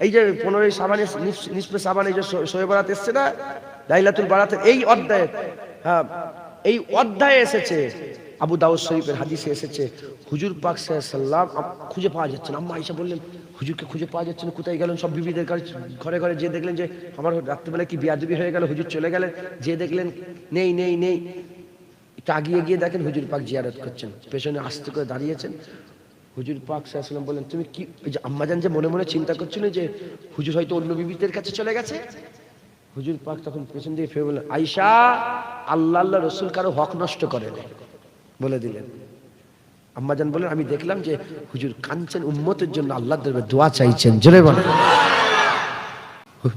এই যে 15ই শাবানে নিসফে শাবানে যে শবে বরাত এসছে না, লাইলাতুল বারাতের এই অধ্যায়ে, হ্যাঁ এই অধ্যায়ে এসেছে, আবু দাউদ শরীফের হাদিসে এসেছে, হুজুর পাক সাল্লাল্লাহু আলাইহি ওয়াসাল্লাম খুঁজে পাওয়া যাচ্ছে না। আম্মা আয়েশা বললেন হুজুরকে খুঁজে পাওয়া যাচ্ছে না, কোথায় গেলেন? সব বিবিদের ঘরে ঘরে যে দেখলেন যে আমার রাত্রিবেলা কি বিয়াদবি হয়ে গেল, হুজুর চলে গেলেন, যে দেখলেন নেই নেই নেই, একটু আগিয়ে গিয়ে দেখেন হুজুর পাক জিয়ারত করছেন, পেছনে আস্তে করে দাঁড়িয়েছেন। হুজুর পাক সাল্লাল্লাহু আলাইহি ওয়াসাল্লাম বললেন তুমি কি, ওই যে আম্মাজান যে মনে মনে চিন্তা করছিল যে হুজুর হয়তো অন্য বিবিদের কাছে চলে গেছে, হুজুর পাক তখন পেছন দিকে ফিরে বললেন আয়েশা, আল্লাহ আল্লাহ রাসূল কারো হক নষ্ট করেন বলে দিলেন। আম্মাজান বলেন আমি দেখলাম যে হুজুর কাঁদছেন, উম্মতের জন্য আল্লাহর দরবারে দোয়া চাইছেন, জোরে বলেন।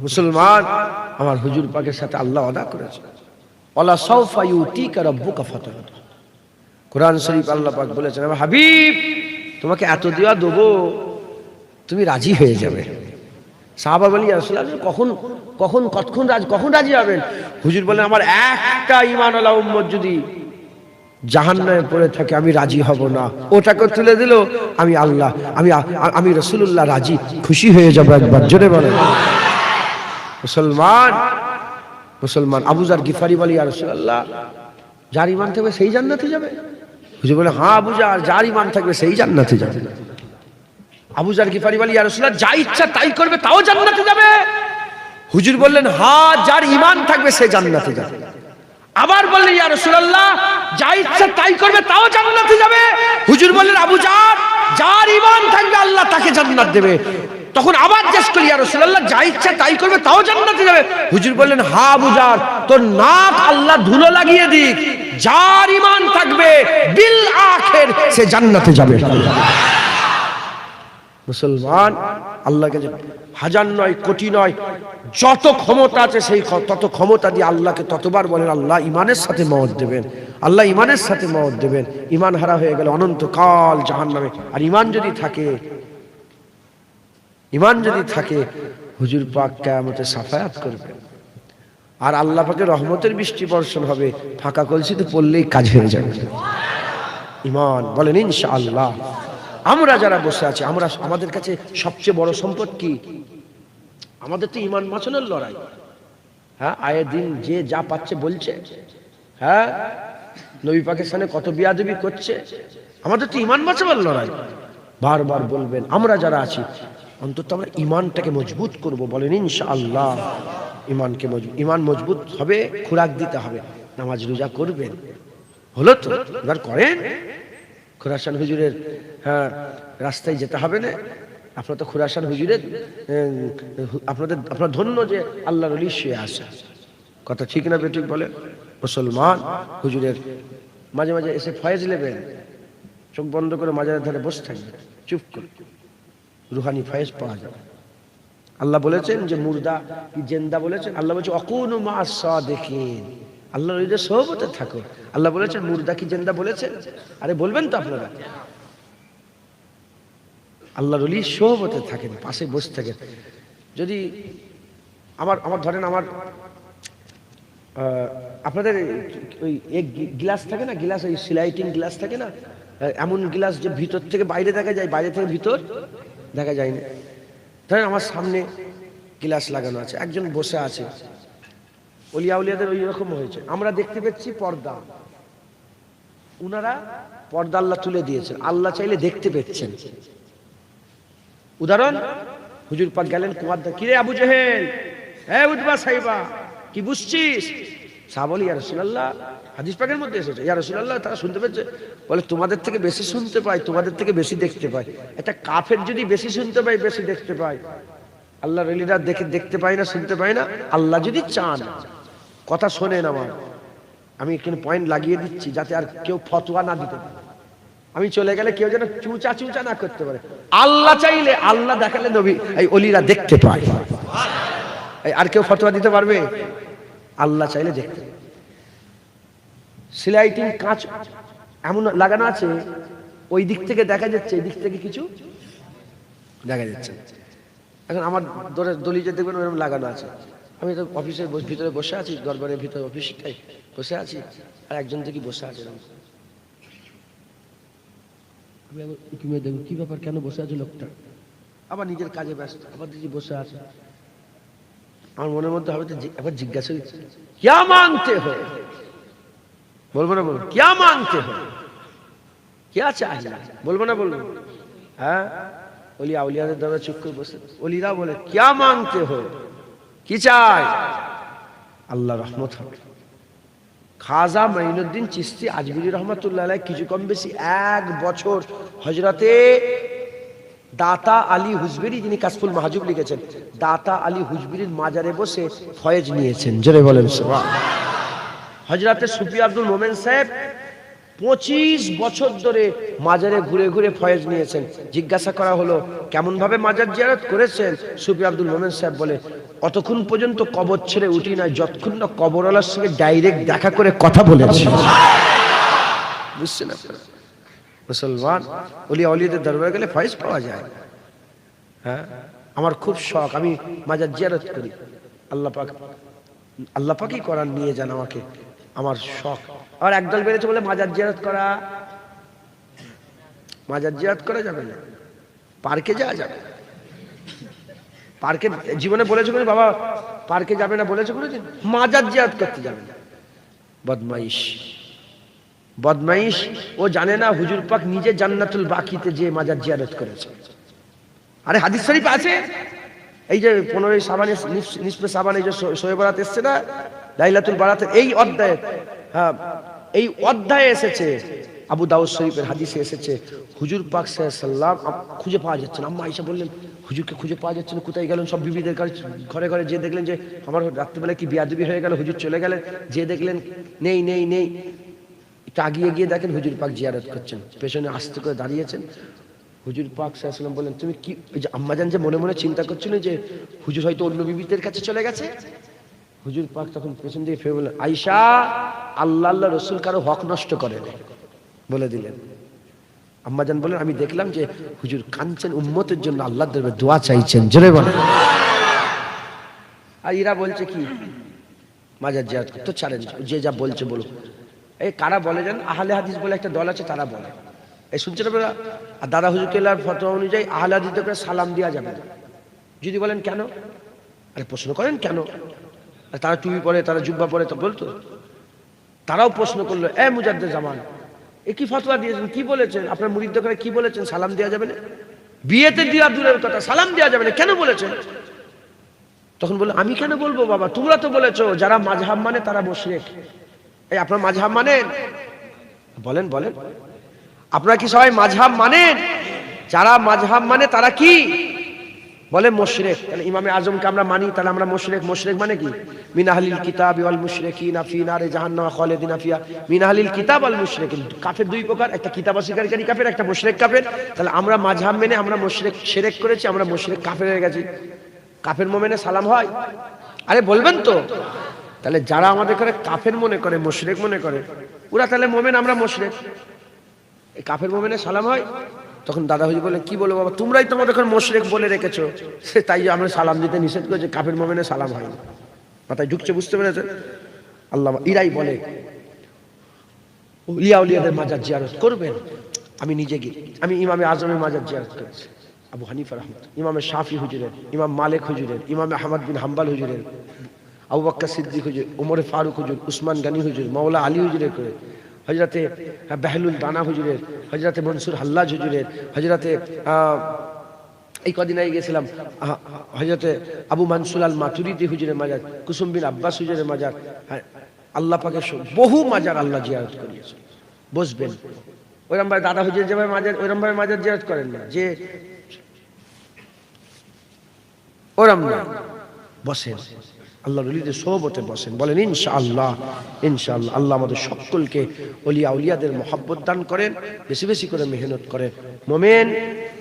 মুসলমান আমার, হুজুর পাকের সাথে আল্লাহ ওয়াদা করেছে, ওয়ালা সাউফা ইউতিকা রাব্বুকা ফাতারদা। কোরআন শরীফ আল্লাহ পাক বলেছেন আমার হাবিব তোমাকে এত দেওয়া দেবো তুমি রাজি হয়ে যাবে। সাহাবা বলি ইয়া রাসূলুল্লাহ কখন কখন কখন রাজি হবেন? হুজুর বলেন আমার একটা ঈমানওয়ালা উম্মত যদি জাহান্নামে পড়ে থাকে আমি রাজি হব না, ওটাকে তুলে দিল আমি আল্লাহ আমি রাসূলুল্লাহ রাজি খুশি হয়ে যাব। একবার জোরে বলেন। মুসলমান আবু যার গিফারি বলি ইয়া রাসূলুল্লাহ যার ঈমান থাকবে সেই জান্নাতে যাবে? হুজুর বলে হ্যাঁ আবু যার ঈমান থাকবে সেই জান্নাতে যাবে। আবু যার গিফারি বলি ইয়া রাসূলুল্লাহ যা ইচ্ছা তাই করবে তাও জান্নাতে যাবে? হুজুর বললেন হ্যাঁ যার ঈমান থাকবে সে জান্নাতে যাবে। আবার বললেন ইয়া রাসূলুল্লাহ যা ইচ্ছা তাই করবে তাও জান্নাতে যাবে? হুজুর বললেন আবু যার ঈমান থাকবে আল্লাহ তাকে জান্নাত দেবে। তখন আবার জিজ্ঞেস করলেন ইয়া রাসূলুল্লাহ যা ইচ্ছা তাই করবে তাও জান্নাতে যাবে? হুজুর বললেন হ্যাঁ আবু যার তোর নাক আল্লাহ ধুলো লাগিয়ে দিক, যার ঈমান থাকবে বিল আখির সে জান্নাতে যাবে। মুসলমান আল্লাহর কাছে হাজার নয় কোটি নয় যত ক্ষমতা আছে সেই তত ক্ষমতা দিয়ে আল্লাহকে ততবার বলেন আল্লাহ ঈমানের সাথে মওত দেবেন, আল্লাহ ঈমানের সাথে মওত দেবেন। ঈমান হারা হয়ে গেলে অনন্তকাল জাহান্নামে। আর ঈমান যদি থাকে হুজুর পাক কিয়ামতে শাফায়াত করবেন, আর আল্লাহ পাকের রহমতের বৃষ্টি বর্ষণ হবে, ফাঁকা কলসিতে পড়লেই কাজ হয়ে যাবে। ঈমান বলেন ইনশাআল্লাহ। আমরা যারা বসে আছি আমাদের কাছে সবচেয়ে বড় সম্পদ কি? আমাদের তো ঈমান বাঁচানোর লড়াই। হ্যাঁ আয়ে দিন যে যা পাচ্ছে বলছে, হ্যাঁ নবী পাকের সামনে কত বিয়াদবি করছে, আমাদের তো ঈমান বাঁচাবার লড়াই। বারবার বলবেন আমরা যারা আছি অন্তত আমরা ঈমানটাকে মজবুত করব, বলেন ইনশাআল্লাহ। ঈমান মজবুত হবে, খোরাক দিতে হবে, নামাজ রোজা করবেন, হলো তো এবার করেন। খুরাসান হুজুরের হ্যাঁ রাস্তায় যেতে হবে না, আপনার তো খুরাসান হুজুরের আপনার ধন্য যে আল্লাহর ওলি শুয়ে আসে, কথা ঠিক না বেঠিক বলেন? মুসলমান হুজুরের মাঝে মাঝে এসে ফয়েজ নেবেন, চোখ বন্ধ করে মাজারের ধারে বসে থাকবে, চুপ করে রুহানি ফয়েজ পাওয়া যাবে। আল্লাহ বলেছেন যে মুর্দা কি জিন্দা বলেছেন, আল্লাহ বলছে অকুনু মা'আস সাদিকিন, আল্লাহর ওলিদের সোহবতে থাকো। আল্লাহ বলেছেন মুর্দা কি জিন্দা বলেছেন? আরে বলবেন তো আপনারা, আল্লাহর ওলির সোহবতে থাকেন, পাশে বসে থাকেন। যদি আমার ধরেন আমার আপনাদের ওই এক গ্লাস থাকে না, গ্লাস ওই স্লাইডিং গ্লাস থাকে না, এমন গ্লাস যে ভিতর থেকে বাইরে দেখা যায়, বাইরে থেকে ভিতর দেখা যায় না। ধরেন আমার সামনে গ্লাস লাগানো আছে, একজন বসে আছে, ওলিয়া উলিয়াদের ওই রকম হয়েছে, আমরা দেখতে পাচ্ছি পর্দা, উনারা পর্দা আল্লাহ তুলে দিয়েছেন, আল্লাহ চাইলে দেখতে পেচ্ছেন। উদাহরণ হুজুর পাক গেলেন কুয়ার ধারে, কিরে আবু জেহেল, হে উতবা সাইবা কি বুঝছিস? সাহাবা বলে ইয়া রাসূলুল্লাহ, হাদিস পাকের মধ্যে এসেছে ইয়া রাসূলুল্লাহ তারা শুনতে পেয়েছে, বলে তোমাদের থেকে বেশি শুনতে পাই, তোমাদের থেকে বেশি দেখতে পাই। একটা কাফের যদি বেশি শুনতে পাই বেশি দেখতে পাই, আল্লাহর ওলিরা দেখতে পাই না শুনতে পাই না। আল্লাহ যদি চান, কথা শোনেন আমার, আমি এখানে পয়েন্ট লাগিয়ে দিচ্ছি যাতে আর কেউ ফতোয়া না দিতে পারে, আমি চলে গেলে কেউ যেন চুচা না করতে পারে। আল্লাহ চাইলে, আল্লাহ দেখালে নবী এই ওলিরা দেখতে পায়, আর কেউ ফতোয়া দিতে পারবে? আল্লাহ চাইলে দেখতে। স্লাইডিং কাঁচ এমন লাগানো আছে, ওই দিক থেকে দেখা যাচ্ছে, এই দিক থেকে কিছু দেখা যাচ্ছে। এখন আমার দলিলে দেখবেন ওরকম লাগানো আছে, আমি তো অফিসের ভিতরে বসে আছি, দরবারের ভিতরে অফিসটাই বসে আছি, আর একজন থেকে বসে আছে, আমি দেখুন কি ব্যাপার, কেন বসে আছে লোকটা? আবার নিজের কাজে ব্যস্ত, আবার দিদি বসে আছে। আমার মনের মধ্যে হবে তো একবার জিজ্ঞাসা क्या मांगते हो, বলবো না বলবো क्या मांगते हो, क्या चाहिए, বলবো না বলবো? হ্যাঁ, ওলিয়া আউলিয়াদের দরবারে চুপ করে বসে ওলিরা বলে क्या मांगते हो, কি চাই? আল্লাহ রহমত হবে। খাজা মাইনুদ্দিন চিশতি আজমিরি রহমাতুল্লাহ আলাইহি কিছু কম বেশি 1 বছর হযরতে দাতা আলী হুজবিরি, যিনি কাশফুল মাহজুব লিখেছেন, দাতা আলী হুজবিরির মাজারে বসে ফয়েজ নিয়েছেন। জোরে বলেন সুবহানাল্লাহ। হযরতে সুফি আব্দুল মোমেন সাহেব 25 বছর ধরে মাজারে ঘুরে ঘুরে ফয়েজ নিয়েছেন। জিজ্ঞাসা করা হলো কেমন ভাবে মাজার জিয়ারত করেছেন? সুফি আব্দুল মোমেন সাহেব বলে অতক্ষণ পর্যন্ত কবর ছেড়ে উঠি না যতক্ষণ না কবরওয়ালার সঙ্গে ডাইরেক্ট দেখা করে কথা বলেছি। বুঝছেন আপনারা? মুসলমান ওলিয়া ওলিয়াদের দরবারে গেলে ফয়েজ পাওয়া যায়। হ্যাঁ, আমার খুব শখ, আমি মাজার জিয়ারত করি। আল্লাহ পাকই করার নিয়ে যান আমাকে, আমার শখ। আর একদল বেড়েছে বলে মাজার জিয়ারত করা যাবে না, পার্কে যাওয়া যাবে। পার্কে জীবনে বলেছে কোনো বাবা পার্কে যাবে না বলেছে কোনোদিন? মাজার জিয়ারত করতে যাবে না। বদমাইশ ও জানে না হুজুর পাক নিজে জান্নাতুল বাকিতে যে মাজার জিয়ারত করেছে। আরে হাদিস শরীফ আছে, এই যে 15 শাবানে নিসফে শাবানে যে শোয়ে বরাত এসেছে না, লাইলাতুল বারাতের এই অধ্যায়ে, হ্যাঁ এই অধ্যায়ে এসেছে, আবু দাউদ শরীফের হাদিসে এসেছে, হুজুর পাক সাল্লাল্লাহু আলাইহি ওয়াসাল্লাম খুঁজে পাওয়া যাচ্ছে না। আম্মা আয়েশা বললেন হুজুরকে খুঁজে পাওয়া যাচ্ছে না, কোথায় গেলেন? সব বিবিদের ঘরে ঘরে যে দেখলেন যে আমার রাত্রিবেলা কি বিয়াদবি হয়ে গেল, হুজুর চলে গেলেন, যে দেখলেন নেই নেই নেই। একটু আগিয়ে গিয়ে দেখেন হুজুর পাক জিয়ারত করছেন, পেছনে আস্তে করে দাঁড়িয়েছেন। হুজুর পাক সাল্লাল্লাহু আলাইহি ওয়াসাল্লাম বলেন তুমি কি, ওই যে আম্মাজান যে মনে মনে চিন্তা করছিল যে হুজুর হয়তো অন্য বিবিদের কাছে চলে গেছে, হুজুর পাক তখন পেছন দিয়ে ফিরে বললেন আয়েশা, আল্লাহ রাসূল কারো হক নষ্ট করেন বলে দিলেন। আম্মাজান বলেন আমি দেখলাম যে হুজুর কাঁদছেন, উম্মতের জন্য আল্লাহর দরবারে দোয়া চাইছেন। জোরে বলেন। আর এরা বলছে কি মাজার জিয়ারত করতে ছাড়েন, যে যা বলছে বলুক। এই কারা বলে জান, আহলে হাদিস বলে একটা দল আছে, তারা বলে, এই শুনছেন আপনারা, আর দাদা হুজুর কেল্লার ফতোয়া অনুযায়ী আহলে হাদিসদের করে সালাম দেওয়া যাবে না। যদি বলেন কেন, আরে প্রশ্ন করেন কেন, আর তারা টুপি পরে, তারা জুব্বা পরে, তো বলতো। তারাও প্রশ্ন করলো এ মুজাদ্দেদ জামান, এ কি ফতোয়া দিয়েছেন, কি বলেছেন আপনার মুরিদদের করে, কি বলেছেন সালাম দেওয়া যাবে না? বিয়েতে দেওয়া দূরের কথা, সালাম দেওয়া যাবে না, কেন বলেছেন? তখন বললো আমি কেন বলবো বাবা, তোমরা তো বলেছো যারা মাযহাব মানে তারা মুশরিক। এই আপনার মাযহাব মানেন? বলেন বলেন, আপনারা কি সবাই মাযহাব মানেন? যারা মাযহাব মানে তারা কি বলে? মুশরিক। তাহলে ইমামে আজমকে আমরা মানি, তাহলে আমরা মুশরিক। মুশরিক মানে কি? মিন আহলিল কিতাব ওয়াল মুশরিকিনা ফি নারে জাহান্নাম খালিদিনা ফিহা। মিন আহলিল কিতাব ওয়াল মুশরিকিন, কাফের দুই প্রকার, একটা কিতাব অস্বীকারী কাফের, একটা মুশরিক কাফের। তাহলে আমরা মাযহাব মেনে আমরা মুশরিক শিরক করেছি, আমরা মুশরিক কাফের হয়ে গেছি। কাফের মুমিনে সালাম হয়? আরে বলবেন তো। তাহলে যারা আমাদের করে কাফের মনে করে, মুশরিক মনে করে, ওরা তাহলে মুমিন, আমরা মুশরিক। এই কাফের মুমিনে সালাম হয়? তখন দাদা হুজুর বলে কি বলো বাবা, তোমরাই তো আমাদের এখন মুশরিক বলে রেখেছো, তাই আমরা সালাম দিতে নিষেধ করেছি, কাফের মুমিনে সালাম হয় না। মাথায় ঢুকছে, বুঝতে পেরেছেন? আল্লাহ ইরাই বলে ওলিয়া উলিয়াদের মাজার জিয়ারত করবেন। আমি নিজে গিয়ে আমি ইমামে আজমের মাজার জিয়ারত করেছি, আবু হানিফা রাহমাতুল্লাহ, ইমামে শাফি হুজুরের, ইমাম মালিক হুজুরের, ইমামে আহমদ বিন হাম্বল হুজুরের, আবু বকর সিদ্দিক হুজুর, উমর ফারুক হুজুর, উসমান গনি হুজুর, মাওলা আলী হুজুরের করে, হযরতে বেহলুল দানা হুজুরের, হযরতে মনসুর হাল্লাজ হুজুরের, হযরতে এই কদিন আগে গেছিলাম হযরতে আবু মানসুর আল মাতুরিদি হুজুরের মাজার, কুসুম বিন আব্বাস হুজুরের মাজার। আল্লাহ পাকের বহু মাজার আল্লাহ জিয়ারত করিয়েছে। বসবেন ওইরকম ভাবে দাদা হুজুর যেভাবে মাজার, ওইরকম ভাবে মাজার জিয়ারত করেন না, যে ওরম না, বসেন আল্লাহর ওলিদের সোহবতে বসেন, বলেন ইনশাআল্লাহ। ইনশাআল্লাহ আল্লাহ আমাদের সকলকে ওলিয়া উলিয়াদের মহব্বত দান করেন, বেশি বেশি করে মেহনত করেন। মুমিন,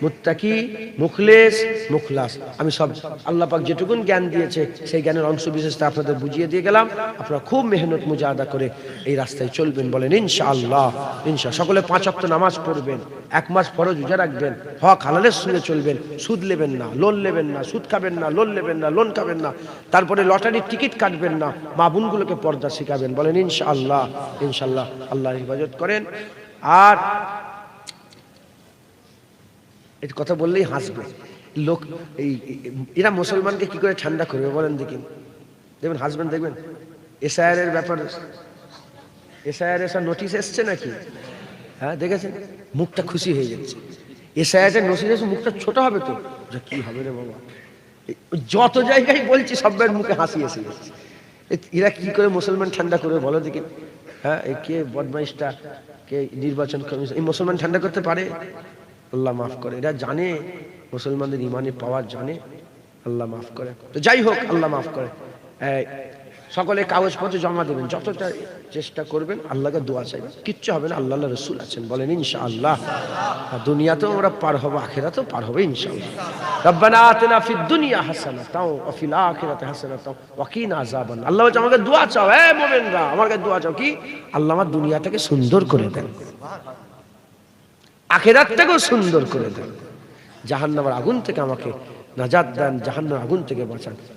মুত্তাকি, মুখলেস, মুখলাস, আমি সব আল্লাহ পাক যেটুকুন জ্ঞান দিয়েছে সেই জ্ঞানের অংশ বিশেষটা আপনাদের বুঝিয়ে দিয়ে গেলাম। আপনারা খুব মেহনত মুজাহাদা করে এই রাস্তায় চলবেন, বলেন ইনশাআল্লাহ। ইনশাআল্লাহ সকলে 5 ওয়াক্ত নামাজ পড়বেন, 1 মাস ফরজ রোজা রাখবেন, হক হালালের সঙ্গে চলবেন, সুদ নেবেন না, লোন নেবেন না, সুদ খাবেন না, লোন নেবেন না, লোন খাবেন না, তারপরে লটারির টিকিট কাটবেন না, মা বোনগুলোকে পর্দা শিখাবেন, বলেন ইনশাআল্লাহ। ইনশাআল্লাহ আল্লাহর হিফাজত করেন। আর এই কথা বললেই হাসবে, লোক এরা মুসলমানকে কি করে ঠান্ডা করবে বলেন দেখি। দেখবেন হাজবেন্ড, দেখবেন এসআইআর এর ব্যাপার, এসআইআর এর নোটিশ এসছে নাকি, হ্যাঁ দেখেছেন, মুখটা খুশি হয়ে যাচ্ছে। এসআইআর এর নোটিশ এসে মুখটা ছোট হবে তো, কি হবে রে বাবা, যত জায়গায় বলছি সবের মুখে হাসি এসে যাচ্ছে। এরা কি করে মুসলমান ঠান্ডা করবে বলো দেখি। হ্যাঁ, কে বদমাইশটা, কে নির্বাচন কমিশন, এই মুসলমান ঠান্ডা করতে পারে? আল্লাহ মাফ করে। এরা জানে মুসলমানদের ইমানের পাওয়ার, জানে, আল্লাহ মাফ করে। তো যাই হোক, আল্লাহ মাফ করে। সকলে কাগজপত্র জমা দেবেন, যতটা চেষ্টা করবেন, আল্লাহকে দোয়া চাইবেন, কিচ্ছু হবে না, আল্লাহ রাসূল আছেন, বলেন ইনশাআল্লাহ। দুনিয়াতেও আমরা পার হবো, আখিরাতেও পার হবে ইনশাআল্লাহ। রব্বানা আতিনা ফিদ দুনিয়া হাসানাতাও ওয়া ফিল আখিরাতি হাসানাতাও ওয়া কিনা আযাবান্নার। আল্লাহ বলছে আমাকে দোয়া চাও, হে মুমিনরা আমার কাছে দোয়া চাও, কি? আল্লাহ আমার দুনিয়াটাকে সুন্দর করে দেন, আখিরাতটাকেও সুন্দর করে দেন, জাহান্নামের আগুন থেকে আমাকে নাজাত দেন, জাহান্নামের আগুন থেকে বাঁচান।